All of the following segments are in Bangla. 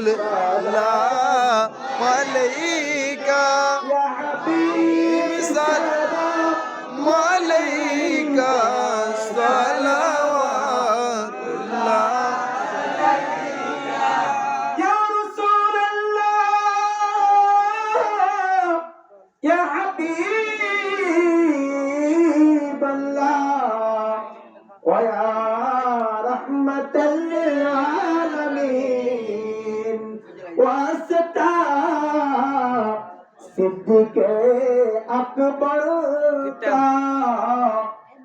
রাসূল সালাম আলাইকা ইয়া হাবিব সালাম আলাইকা সালাওয়াতুল্লাহ ইয়া রাসূলুল্লাহ ইয়া হাবিবাল্লাহ ওয়া ইয়া রাহমাতাল লিল আলামিন ওয়াসতা সিদ্দিকে আকবর का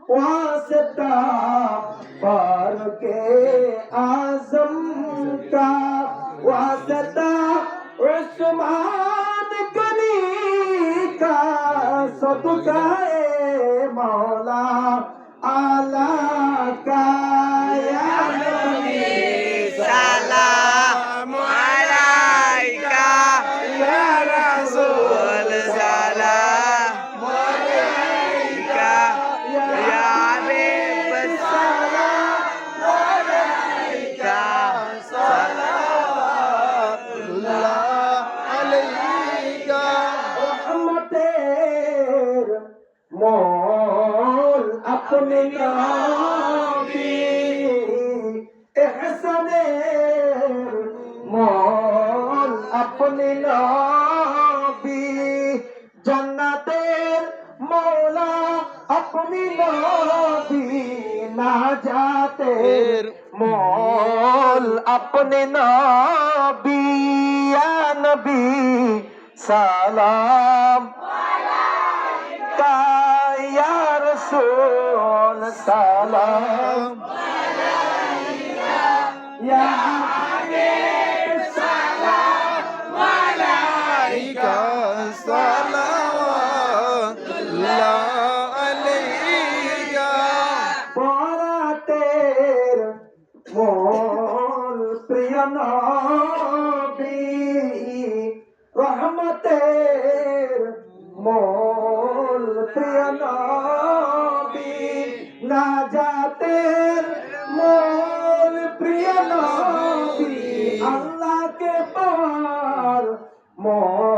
वास्ता फारूक आजम का वास्ता उस्मान गनी का सदका मौला आला का या नबी সালাম আলাইকা ইয়া রাসূল সালাম আলাইকা ইয়া হাবিব সালাম আলাইকা সালাওয়াতুল্লাহ আলাইকা रहमतेर मोल अपने नबी एहसानेर मोल अपने नबी जन्नतेर मौला अपनी नबी नाजातेर मोल अपने नबी या नबी सलाम का या रसूल सलाम या हबीब सलाम আলাইকা সালাওয়াতুল্লাহ আলাইকা পরাতের মোল প্রিয় নবী রহমতের মোল প্রিয় নবী নাজাতের মোল প্রিয় নবী আল্লাহকে পাওয়ার মোল